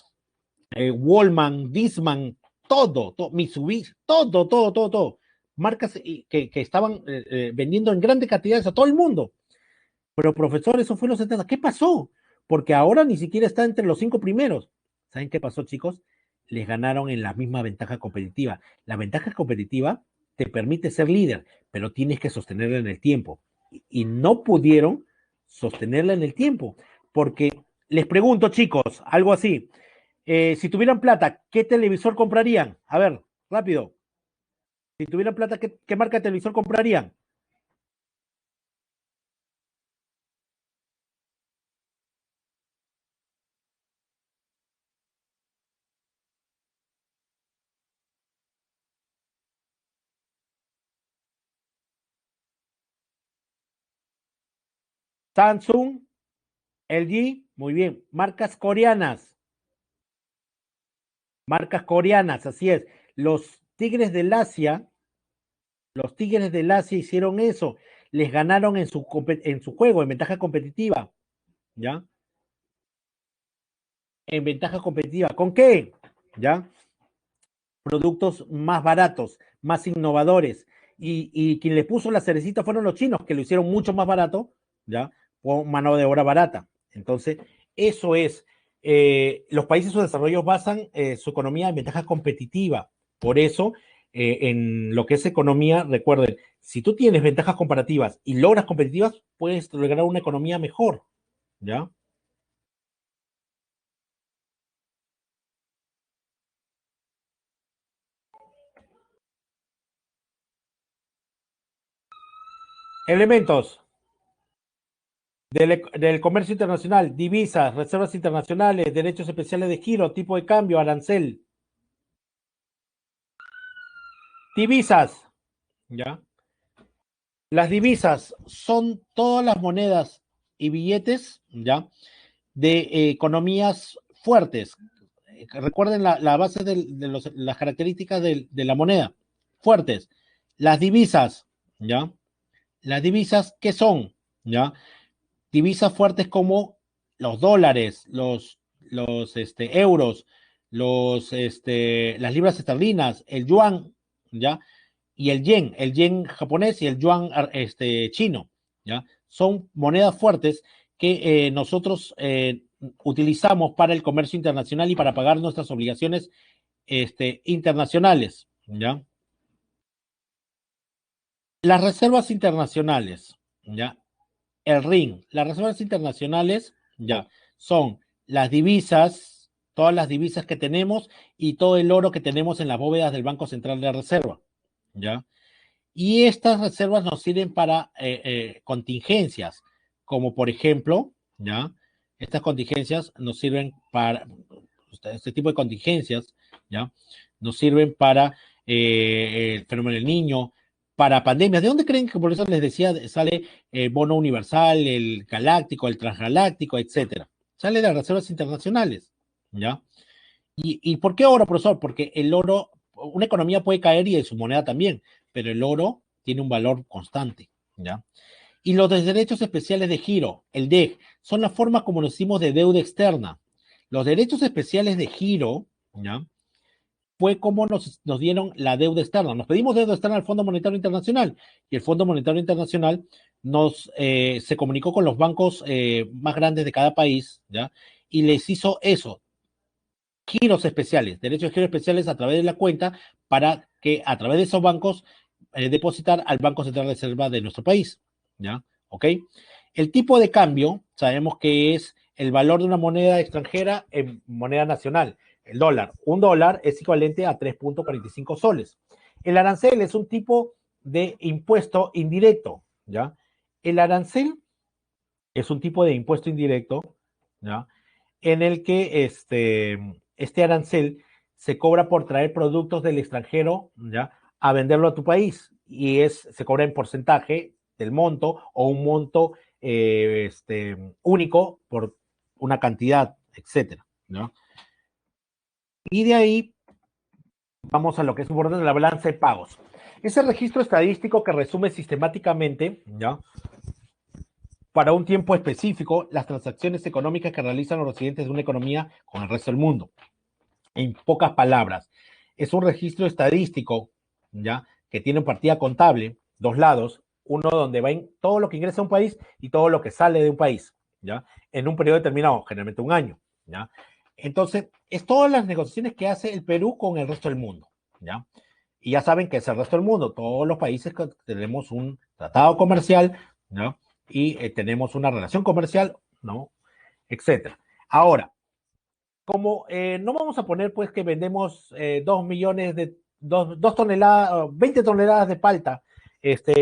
Wallman, Disman, todo, Mitsubishi, todo. Marcas que estaban vendiendo en grandes cantidades a todo el mundo. Pero profesor, eso fue en los 70. ¿Qué pasó? Porque ahora ni siquiera está entre los 5 primeros. ¿Saben qué pasó, chicos? Les ganaron en la misma ventaja competitiva. La ventaja competitiva te permite ser líder, pero tienes que sostenerla en el tiempo. Y no pudieron sostenerla en el tiempo. Porque les pregunto, chicos, algo así. Si tuvieran plata, ¿qué televisor comprarían? A ver, rápido. Si tuvieran plata, ¿qué marca de televisor comprarían? Samsung, LG, muy bien. Marcas coreanas, así es. Los Tigres del Asia, los Tigres del Asia hicieron eso. Les ganaron en su juego, en ventaja competitiva, ¿ya? En ventaja competitiva. ¿Con qué? ¿Ya? Productos más baratos, más innovadores. Y quien le puso la cerecita fueron los chinos, que lo hicieron mucho más barato, ¿ya? Con mano de obra barata. Entonces, eso es. Los países de desarrollo basan su economía en ventaja competitiva. Por eso, en lo que es economía, recuerden, si tú tienes ventajas comparativas y logras competitivas, puedes lograr una economía mejor, ¿ya? Elementos. Del comercio internacional, divisas, reservas internacionales, derechos especiales de giro, tipo de cambio, arancel. Divisas, ¿ya? Las divisas son todas las monedas y billetes, ¿ya? De economías fuertes. Recuerden la base las características de la moneda. Fuertes. Las divisas, ¿ya? Las divisas, ¿qué son? ¿Ya? Divisas fuertes como los dólares, los euros, las libras esterlinas, el yuan, ¿ya? Y el yen japonés y el yuan chino, ¿ya? Son monedas fuertes que nosotros utilizamos para el comercio internacional y para pagar nuestras obligaciones internacionales, ¿ya? Las reservas internacionales, ¿ya? El RIN, las reservas internacionales, ya, son las divisas, todas las divisas que tenemos y todo el oro que tenemos en las bóvedas del Banco Central de Reserva, ¿ya? Y estas reservas nos sirven para contingencias, como por ejemplo, ¿ya? Estas contingencias nos sirven para, este tipo de contingencias, ¿ya? Nos sirven para el fenómeno del niño, para pandemias. ¿De dónde creen que por eso les decía sale el bono universal, el galáctico, el transgaláctico, etcétera? Sale de las reservas internacionales, ¿ya? ¿Y por qué oro, profesor? Porque el oro, una economía puede caer y su moneda también, pero el oro tiene un valor constante, ¿ya? Y los derechos especiales de giro, el DEG, son las formas como nos decimos de deuda externa. Los derechos especiales de giro, ¿ya? Fue como nos dieron la deuda externa. Nos pedimos deuda externa al Fondo Monetario Internacional y el Fondo Monetario Internacional se comunicó con los bancos más grandes de cada país, ¿ya? Y les hizo eso, giros especiales, derechos de giros especiales a través de la cuenta para que a través de esos bancos depositar al Banco Central de Reserva de nuestro país, ¿ya? ¿Ok? El tipo de cambio, sabemos que es el valor de una moneda extranjera en moneda nacional, el dólar. Un dólar es equivalente a 3.45 soles. El arancel es un tipo de impuesto indirecto, ¿ya? El arancel es un tipo de impuesto indirecto, ¿ya? En el que este arancel se cobra por traer productos del extranjero, ¿ya? A venderlo a tu país y se cobra en porcentaje del monto o un monto único por una cantidad, etcétera, ¿no? Y de ahí vamos a lo que es importante, la balanza de pagos. Ese registro estadístico que resume sistemáticamente, ¿ya? Para un tiempo específico las transacciones económicas que realizan los residentes de una economía con el resto del mundo. En pocas palabras, es un registro estadístico, ¿ya? Que tiene partida contable, dos lados, uno donde va en todo lo que ingresa a un país y todo lo que sale de un país, ¿ya? En un periodo determinado, generalmente un año, ¿ya? Entonces, es todas las negociaciones que hace el Perú con el resto del mundo, ¿ya? Y ya saben que es el resto del mundo, todos los países que tenemos un tratado comercial, ¿no? Y tenemos una relación comercial, ¿no? Etcétera. Ahora, como no vamos a poner pues que vendemos 2 millones de, 2 toneladas, 20 toneladas de palta,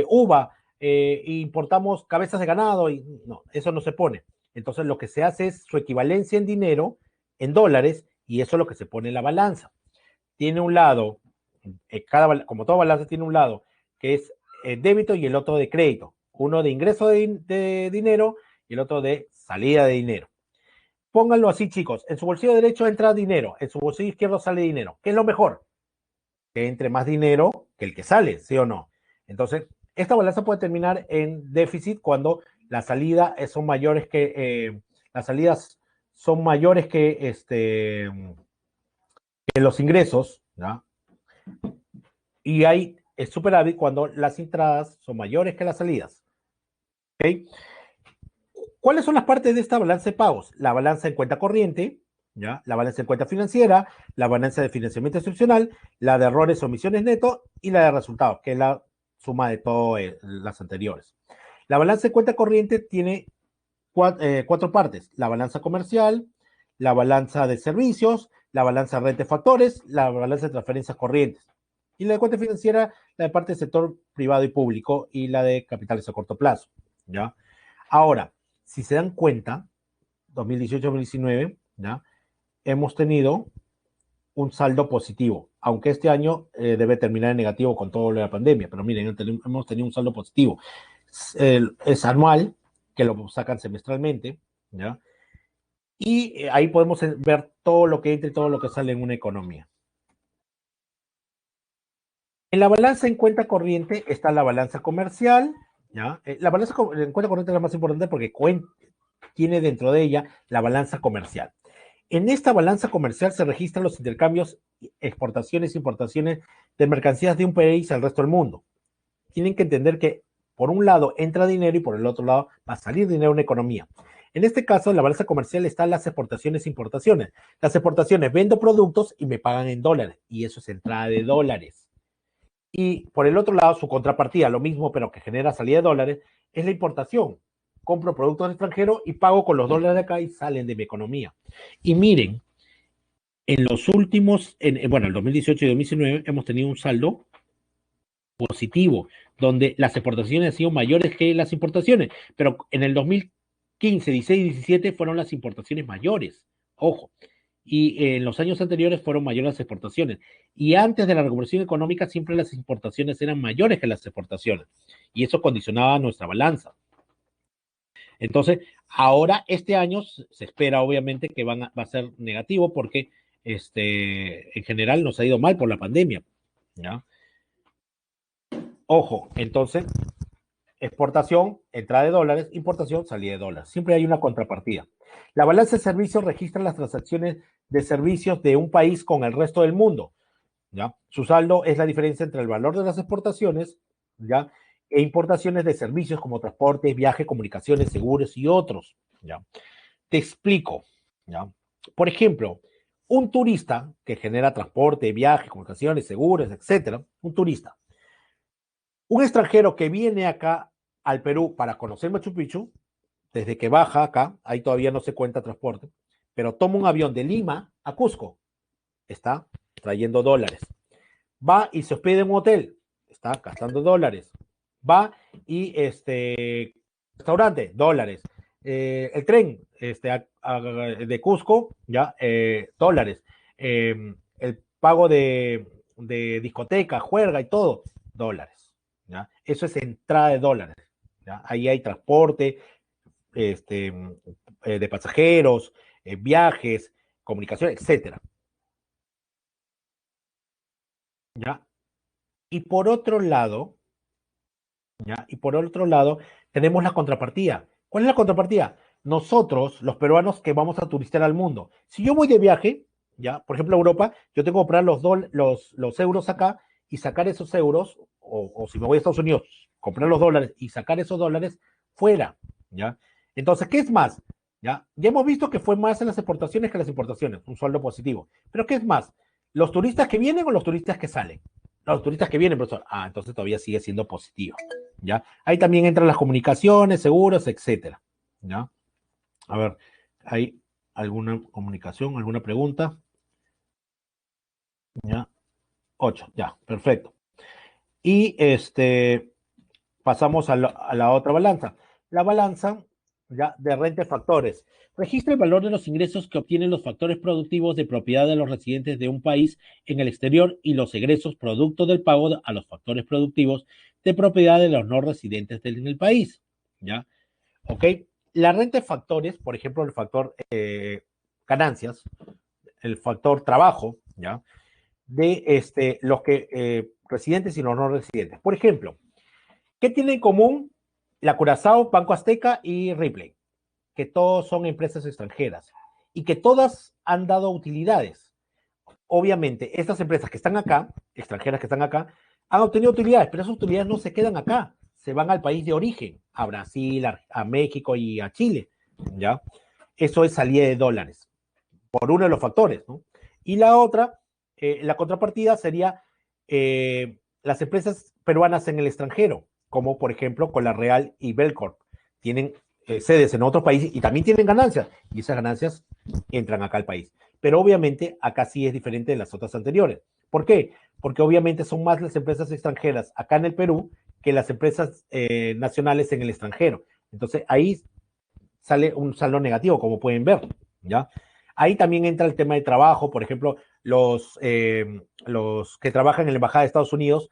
uva, e importamos cabezas de ganado, y no, eso no se pone. Entonces lo que se hace es su equivalencia en dinero, en dólares, y eso es lo que se pone en la balanza. Tiene un lado, como toda balanza tiene un lado que es débito y el otro de crédito. Uno de ingreso de dinero y el otro de salida de dinero. Pónganlo así, chicos. En su bolsillo derecho entra dinero, en su bolsillo izquierdo sale dinero. ¿Qué es lo mejor? Que entre más dinero que el que sale, ¿sí o no? Entonces, esta balanza puede terminar en déficit cuando las salidas son mayores las salidas son mayores que los ingresos, ¿no? Y hay superávit cuando las entradas son mayores que las salidas. ¿Ok? ¿Cuáles son las partes de esta balanza de pagos? La balanza en cuenta corriente, ¿ya? La balanza en cuenta financiera, la balanza de financiamiento institucional, la de errores o omisiones neto y la de resultados, que es la suma de todas las anteriores. La balanza en cuenta corriente tiene cuatro partes: la balanza comercial, la balanza de servicios, la balanza de renta de factores, la balanza de transferencias corrientes. Y la de cuenta financiera, la de parte del sector privado y público y la de capitales a corto plazo, ¿ya? Ahora, si se dan cuenta, 2018-2019, ¿ya? Hemos tenido un saldo positivo, aunque este año debe terminar en negativo con todo lo de la pandemia, pero miren, hemos tenido un saldo positivo. Es anual, que lo sacan semestralmente, ¿ya? Y ahí podemos ver todo lo que entra y todo lo que sale en una economía. En la balanza en cuenta corriente está la balanza comercial, ¿ya? La balanza en cuenta corriente es la más importante porque tiene dentro de ella la balanza comercial. En esta balanza comercial se registran los intercambios, exportaciones e importaciones de mercancías de un país al resto del mundo. Tienen que entender que por un lado entra dinero y por el otro lado va a salir dinero en una economía. En este caso, en la balanza comercial están las exportaciones e importaciones. Las exportaciones, vendo productos y me pagan en dólares, y eso es entrada de dólares. Y por el otro lado, su contrapartida, lo mismo, pero que genera salida de dólares, es la importación. Compro productos extranjeros y pago con los dólares de acá y salen de mi economía. Y miren, en los últimos, bueno, el 2018 y 2019 hemos tenido un saldo positivo, donde las exportaciones han sido mayores que las importaciones, pero en el 2015, 16 y 17 fueron las importaciones mayores. Ojo, y en los años anteriores fueron mayores las exportaciones. Y antes de la recuperación económica siempre las importaciones eran mayores que las exportaciones y eso condicionaba nuestra balanza. Entonces, ahora este año se espera obviamente que va a ser negativo porque en general nos ha ido mal por la pandemia, ¿ya? Ojo, entonces, exportación, entrada de dólares, importación, salida de dólares. Siempre hay una contrapartida. La balanza de servicios registra las transacciones de servicios de un país con el resto del mundo, ¿ya? Su saldo es la diferencia entre el valor de las exportaciones, ¿ya? E importaciones de servicios como transporte, viaje, comunicaciones, seguros y otros, ¿ya? Te explico, ¿ya? Por ejemplo, un turista que genera transporte, viaje, comunicaciones, seguros, etcétera, un turista. Un extranjero que viene acá al Perú para conocer Machu Picchu, desde que baja acá, ahí todavía no se cuenta transporte, pero toma un avión de Lima a Cusco, está trayendo dólares. Va y se hospeda en un hotel, está gastando dólares. Va y restaurante, dólares. El tren de Cusco, ya, dólares. El pago de discoteca, juerga y todo, dólares. ¿Ya? Eso es entrada de dólares. ¿Ya? Ahí hay transporte de pasajeros, viajes, comunicación, etcétera. ¿Ya? Y por otro lado, ¿ya? Y por otro lado, tenemos la contrapartida. ¿Cuál es la contrapartida? Nosotros, los peruanos que vamos a turistear al mundo. Si yo voy de viaje, ¿ya? Por ejemplo, a Europa, yo tengo que comprar los euros acá y sacar esos euros, o si me voy a Estados Unidos, comprar los dólares y sacar esos dólares fuera, ¿ya? Entonces, ¿qué es más? ¿Ya? Ya hemos visto que fue más en las exportaciones que en las importaciones, un saldo positivo. Pero ¿qué es más? ¿Los turistas que vienen o los turistas que salen? Los turistas que vienen, profesor. Ah, entonces todavía sigue siendo positivo. ¿Ya? Ahí también entran las comunicaciones, seguros, etcétera. ¿Ya? A ver, ¿hay alguna comunicación, alguna pregunta? ¿Ya? 8, ya, perfecto. Y pasamos a la otra balanza. La balanza ya de renta de factores. Registra el valor de los ingresos que obtienen los factores productivos de propiedad de los residentes de un país en el exterior y los egresos producto del pago a los factores productivos de propiedad de los no residentes en el país. ¿Ya? ¿Ok? La renta de factores, por ejemplo, el factor ganancias, el factor trabajo, ¿ya? De los que residentes y los no residentes. Por ejemplo, ¿qué tienen en común la Curazao, Banco Azteca y Ripley? Que todos son empresas extranjeras y que todas han dado utilidades. Obviamente, estas empresas que están acá, extranjeras que están acá, han obtenido utilidades, pero esas utilidades no se quedan acá, se van al país de origen, a Brasil, a México y a Chile, ¿ya? Eso es salida de dólares, por uno de los factores, ¿no? Y la otra, la contrapartida sería las empresas peruanas en el extranjero, como por ejemplo con la Real y Belcorp. Tienen sedes en otros países y también tienen ganancias, y esas ganancias entran acá al país. Pero obviamente acá sí es diferente de las otras anteriores. ¿Por qué? Porque obviamente son más las empresas extranjeras acá en el Perú que las empresas nacionales en el extranjero. Entonces ahí sale un saldo negativo, como pueden ver, ¿ya? Ahí también entra el tema de trabajo, por ejemplo, los que trabajan en la Embajada de Estados Unidos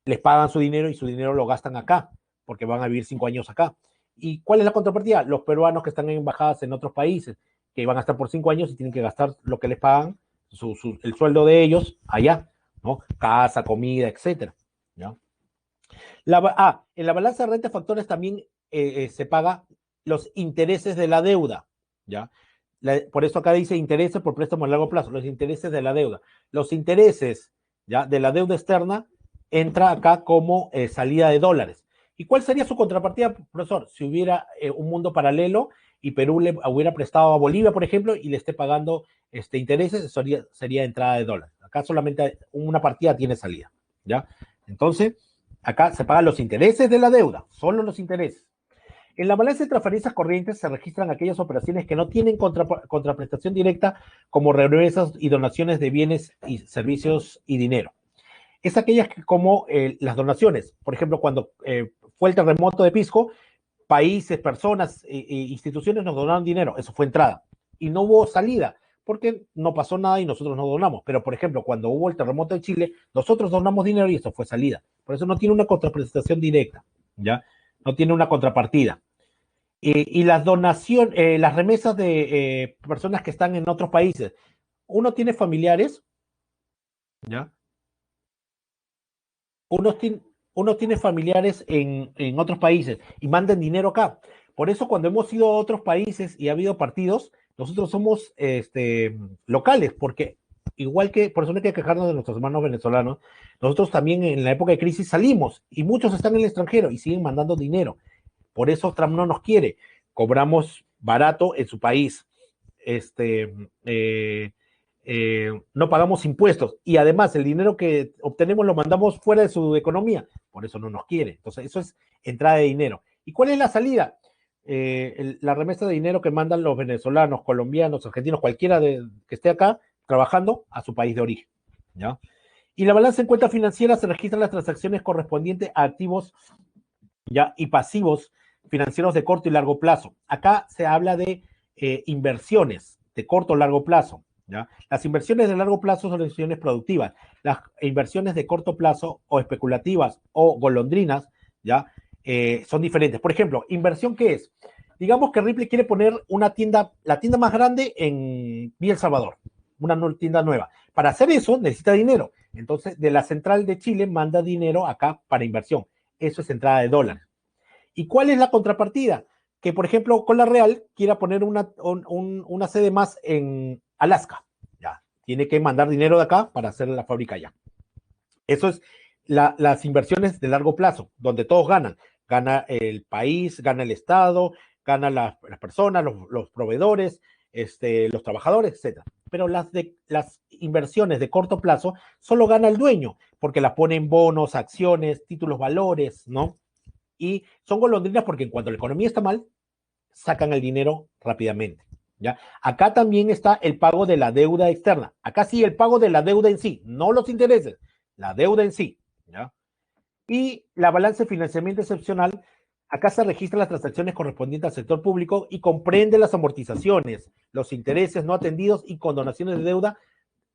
les pagan su dinero y su dinero lo gastan acá, porque van a vivir 5 años acá. ¿Y cuál es la contrapartida? Los peruanos que están en embajadas en otros países, que van a estar por 5 años y tienen que gastar lo que les pagan, el sueldo de ellos allá, ¿no? Casa, comida, etcétera, ¿no? En la balanza de renta de factores también se paga los intereses de la deuda, ¿ya? Por eso acá dice intereses por préstamo a largo plazo, los intereses de la deuda. Los intereses, ¿ya? De la deuda externa entra acá como salida de dólares. ¿Y cuál sería su contrapartida, profesor? Si hubiera un mundo paralelo y Perú le hubiera prestado a Bolivia, por ejemplo, y le esté pagando intereses, sería entrada de dólares. Acá solamente una partida tiene salida, ¿ya? Entonces, acá se pagan los intereses de la deuda, solo los intereses. En la balanza de transferencias corrientes se registran aquellas operaciones que no tienen contraprestación directa, como remesas y donaciones de bienes y servicios y dinero. Es aquellas que, como las donaciones, por ejemplo, cuando fue el terremoto de Pisco, países, personas e instituciones nos donaron dinero, eso fue entrada. Y no hubo salida, porque no pasó nada y nosotros no donamos. Pero, por ejemplo, cuando hubo el terremoto en Chile, nosotros donamos dinero y eso fue salida. Por eso no tiene una contraprestación directa, ¿ya? No tiene una contrapartida. Y las donaciones, las remesas de personas que están en otros países. Uno tiene familiares, ¿ya? Uno tiene, uno tiene familiares en otros países y mandan dinero acá. Por eso cuando hemos ido a otros países y ha habido partidos, nosotros somos locales, porque igual que, por eso no hay que quejarnos de nuestros hermanos venezolanos, nosotros también en la época de crisis salimos y muchos están en el extranjero y siguen mandando dinero. Por eso Trump no nos quiere. Cobramos barato en su país. Este, eh, no pagamos impuestos y además el dinero que obtenemos lo mandamos fuera de su economía, por eso no nos quiere. Entonces, eso es entrada de dinero. ¿Y cuál es la salida? La remesa de dinero que mandan los venezolanos, colombianos, argentinos, cualquiera que esté acá trabajando a su país de origen. ¿Ya? Y la balanza en cuenta financiera se registran las transacciones correspondientes a activos ¿ya? Y pasivos financieros de corto y largo plazo. Acá se habla de inversiones de corto o largo plazo. ¿Ya? Las inversiones de largo plazo son inversiones productivas. Las inversiones de corto plazo o especulativas o golondrinas ¿ya? Son diferentes. Por ejemplo, inversión, ¿qué es? Digamos que Ripley quiere poner una tienda, la tienda más grande en Villa El Salvador, una tienda nueva. Para hacer eso necesita dinero. Entonces, de la central de Chile manda dinero acá para inversión. Eso es entrada de dólares. ¿Y cuál es la contrapartida? Que, por ejemplo, con la Real quiera poner una sede más en Alaska. Ya, tiene que mandar dinero de acá para hacer la fábrica allá. Eso es las inversiones de largo plazo, donde todos ganan. Gana el país, gana el Estado, gana las personas, los proveedores, los trabajadores, etc. Pero las inversiones de corto plazo solo gana el dueño, porque la pone en bonos, acciones, títulos, valores, ¿no? Y son golondrinas porque en cuanto la economía está mal, sacan el dinero rápidamente. ¿Ya? Acá también está el pago de la deuda externa. Acá sí el pago de la deuda en sí, no los intereses, la deuda en sí. ¿Ya? Y la balanza de financiamiento excepcional, acá se registran las transacciones correspondientes al sector público y comprende las amortizaciones, los intereses no atendidos y condonaciones de deuda,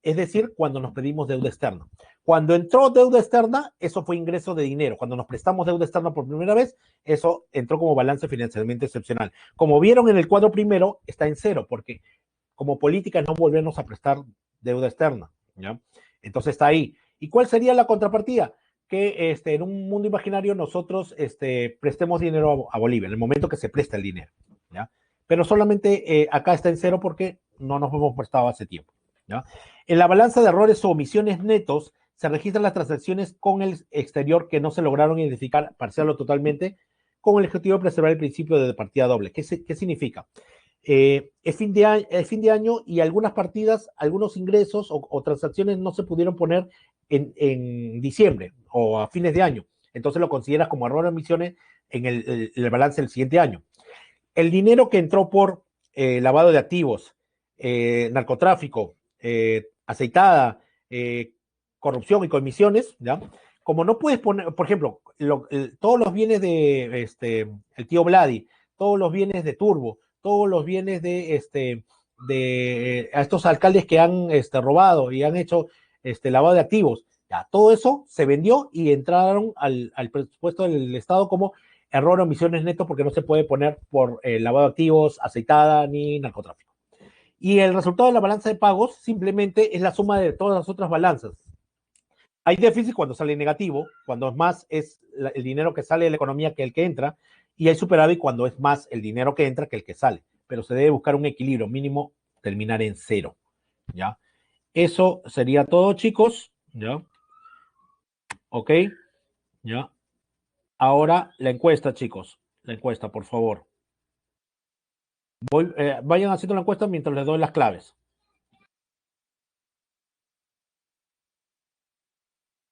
es decir, cuando nos pedimos deuda externa. Cuando entró deuda externa, eso fue ingreso de dinero. Cuando nos prestamos deuda externa por primera vez, eso entró como balance de financiamiento excepcional. Como vieron en el cuadro primero, está en cero, porque como política es no volvernos a prestar deuda externa. ¿Ya? Entonces está ahí. ¿Y cuál sería la contrapartida? Que en un mundo imaginario nosotros prestemos dinero a Bolivia, en el momento que se presta el dinero. ¿Ya? Pero solamente acá está en cero porque no nos hemos prestado hace tiempo. ¿Ya? En la balanza de errores o omisiones netos se registran las transacciones con el exterior que no se lograron identificar parcial o totalmente con el objetivo de preservar el principio de partida doble. ¿Qué significa? Es fin de año y algunas partidas, algunos ingresos o transacciones no se pudieron poner en diciembre o a fines de año. Entonces lo consideras como error de emisiones en el balance del siguiente año. El dinero que entró por lavado de activos, narcotráfico, aceitada, corrupción y comisiones, ¿ya? Como no puedes poner, por ejemplo, todos los bienes de el tío Vladi, todos los bienes de Turbo, todos los bienes de a estos alcaldes que han robado y han hecho lavado de activos, ya, todo eso se vendió y entraron al presupuesto del Estado como error o omisiones netos porque no se puede poner por lavado de activos, aceitada ni narcotráfico. Y el resultado de la balanza de pagos simplemente es la suma de todas las otras balanzas. Hay déficit cuando sale negativo, cuando es más es el dinero que sale de la economía que el que entra, y hay superávit cuando es más el dinero que entra que el que sale. Pero se debe buscar un equilibrio mínimo, terminar en cero. ¿Ya? Eso sería todo, chicos. ¿Ya? ¿Ok? ¿Ya? Ahora la encuesta, chicos. La encuesta, por favor. Vayan haciendo la encuesta mientras les doy las claves.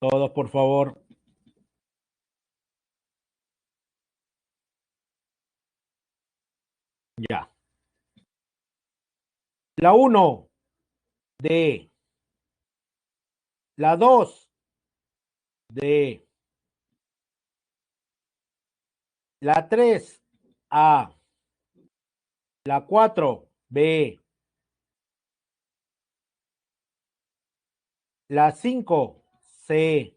Todos, por favor. Ya. La uno D. La 2 D. La 3 A. La 4 B. La 5, C.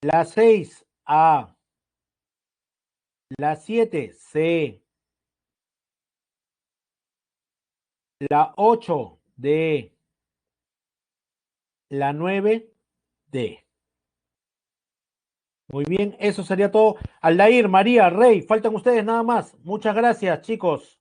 La 6, A. La 7, C. La 8, D. La 9, D. Muy bien, eso sería todo. Aldair, María, Rey, faltan ustedes nada más. Muchas gracias, chicos.